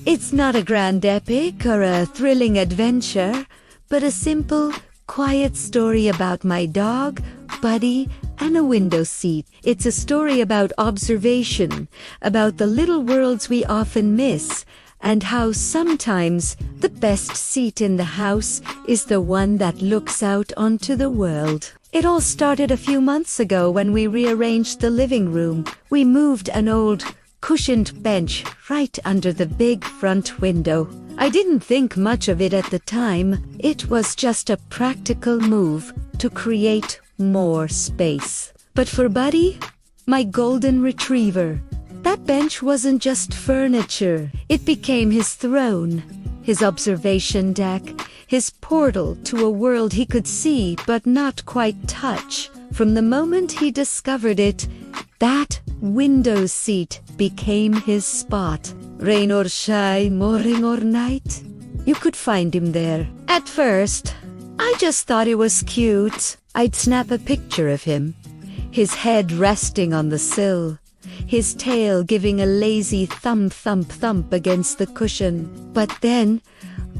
It's not a grand epic or a thrilling adventure, but a simple, quiet story about my dog, Buddy, and a window seat. It's a story about observation, about the little worlds we often miss, and how sometimes the best seat in the house is the one that looks out onto the world. It all started a few months ago when we rearranged the living room. We moved an old cushioned bench right under the big front window. I didn't think much of it at the time. It was just a practical move to create more space. But for Buddy, my golden retriever, that bench wasn't just furniture. It became his throne, his observation deck, his portal to a world he could see but not quite touch. From the moment he discovered it, that window seat became his spot. Rain or shine, morning or night, you could find him there. At first, I just thought it was cute. I'd snap a picture of him, his head resting on the sill, his tail giving a lazy thump against the cushion. But then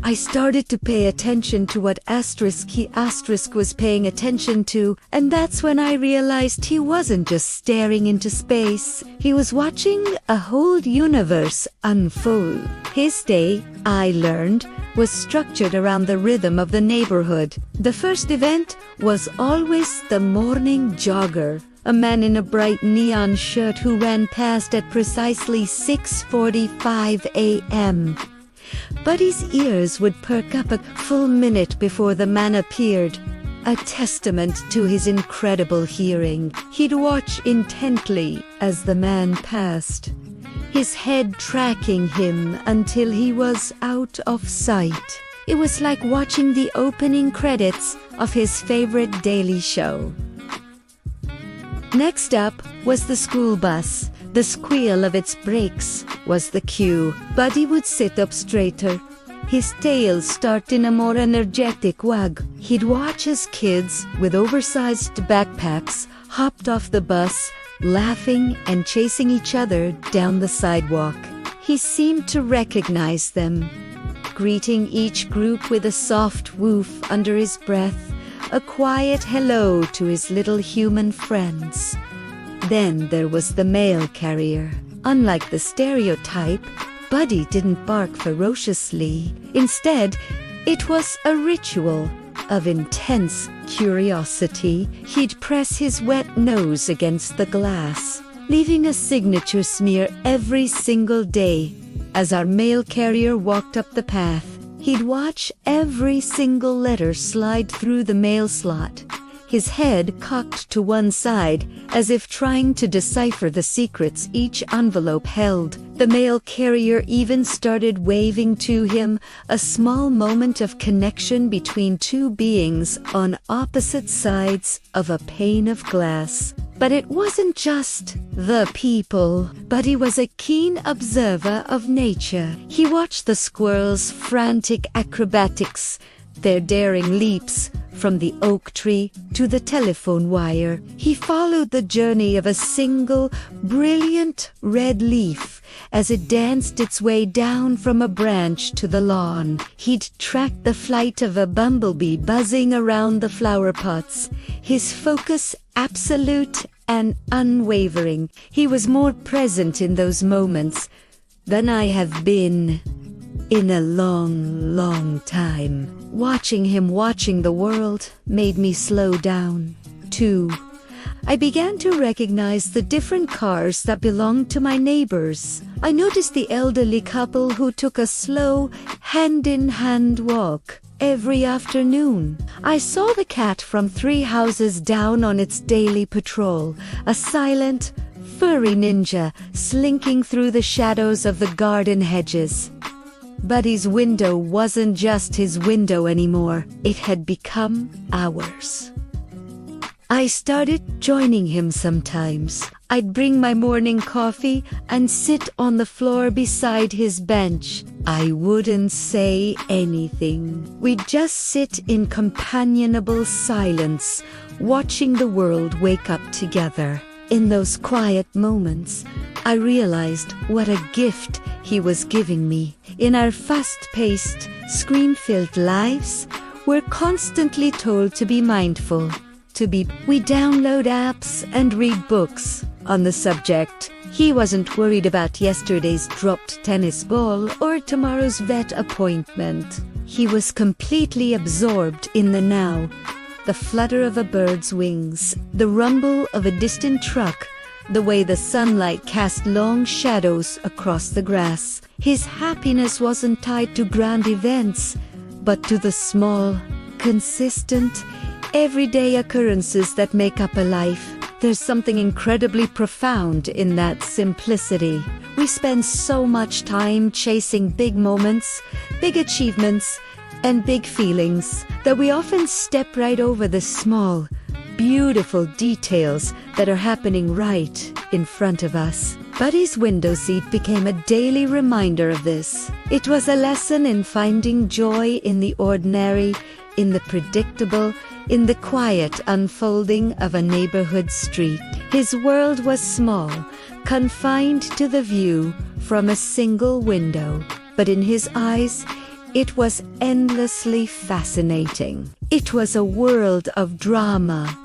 I started to pay attention to what asterisk was paying attention to, and that's when I realized he wasn't just staring into space. He was watching a whole universe unfold. His day, I learned, was structured around the rhythm of the neighborhood. The first event was always the morning jogger, a man in a bright neon shirt who ran past at precisely 6:45 a.m. Buddy's ears would perk up a full minute before the man appeared, a testament to his incredible hearing. He'd watch intently as the man passed, his head tracking him until he was out of sight. It was like watching the opening credits of his favorite daily show. Next up was the school bus. The squeal of its brakes was the cue. Buddy would sit up straighter, his tail start in a more energetic wag. He'd watch as kids with oversized backpacks hopped off the bus, laughing and chasing each other down the sidewalk. He seemed to recognize them, greeting each group with a soft woof under his breath, a quiet hello to his little human friends. Then there was the mail carrier. Unlike the stereotype, Buddy didn't bark ferociously. Instead, it was a ritual of intense curiosity. He'd press his wet nose against the glass, leaving a signature smear every single day. As our mail carrier walked up the path, he'd watch every single letter slide through the mail slot, his head cocked to one side as if trying to decipher the secrets each envelope held. The mail carrier even started waving to him, a small moment of connection between two beings on opposite sides of a pane of glass. But it wasn't just the people. Buddy was a keen observer of nature. He watched the squirrels' frantic acrobatics, their daring leaps from the oak tree to the telephone wire. He followed the journey of a single, brilliant red leaf as it danced its way down from a branch to the lawn. He'd tracked the flight of a bumblebee buzzing around the flower pots, his focus absolute and unwavering. He was more present in those moments than I have been in a long time. Watching him watching the world made me slow down, too. I began to recognize the different cars that belonged to my neighbors. I noticed the elderly couple who took a slow, hand-in-hand walk every afternoon. I saw the cat from 3 houses down on its daily patrol, a silent, furry ninja slinking through the shadows of the garden hedges. Buddy's window wasn't just his window anymore. It had become ours. I started joining him sometimes. I'd bring my morning coffee and sit on the floor beside his bench. I wouldn't say anything. We'd just sit in companionable silence, watching the world wake up together. In those quiet moments, I realized what a gift he was giving me. In our fast-paced, screen-filled lives, we're constantly told to be mindful, We download apps and read books on the subject. He wasn't worried about yesterday's dropped tennis ball or tomorrow's vet appointment. He was completely absorbed in the now. The flutter of a bird's wings, the rumble of a distant truck, the way the sunlight cast long shadows across the grass. His happiness wasn't tied to grand events, but to the small, consistent, everyday occurrences that make up a life. There's something incredibly profound in that simplicity. We spend so much time chasing big moments, big achievements, and big feelings that we often step right over the small, beautiful details that are happening right in front of us. Buddy's window seat became a daily reminder of this. It was a lesson in finding joy in the ordinary, in the predictable, in the quiet unfolding of a neighborhood street. His world was small, confined to the view from a single window, but in his eyes, it was endlessly fascinating. It was a world of drama,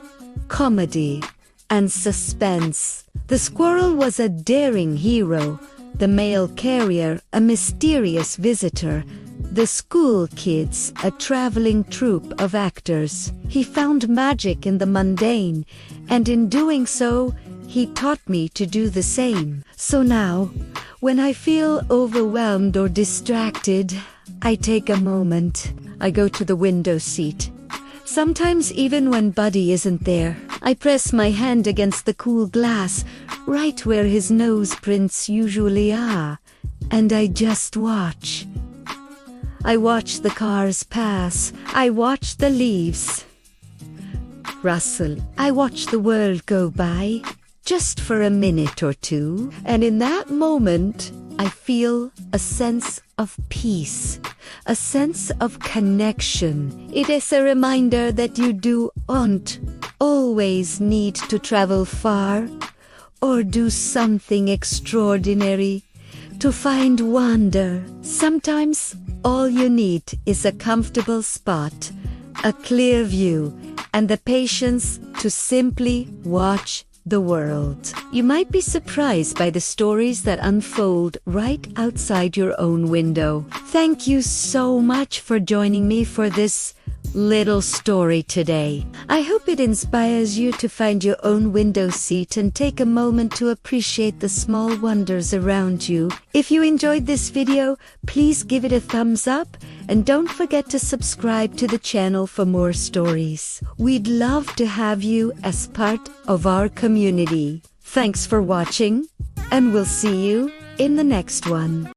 comedy, and suspense. The squirrel was a daring hero, the mail carrier a mysterious visitor, the school kids a traveling troupe of actors. He found magic in the mundane, and in doing so, he taught me to do the same. So now, when I feel overwhelmed or distracted, I take a moment. I go to the window seat. Sometimes even when Buddy isn't there, I press my hand against the cool glass, right where his nose prints usually are, and I just watch. I watch the cars pass. I watch the leaves rustle. I watch the world go by, just for a minute or two, and in that moment, I feel a sense of peace, a sense of connection. It is a reminder that you don't always need to travel far or do something extraordinary to find wonder. Sometimes all you need is a comfortable spot, a clear view, and the patience to simply watch the world. You might be surprised by the stories that unfold right outside your own window. Thank you so much for joining me for this little story today. I hope it inspires you to find your own window seat and take a moment to appreciate the small wonders around you. If you enjoyed this video, please give it a thumbs up and don't forget to subscribe to the channel for more stories. We'd love to have you as part of our community. Thanks for watching, and we'll see you in the next one.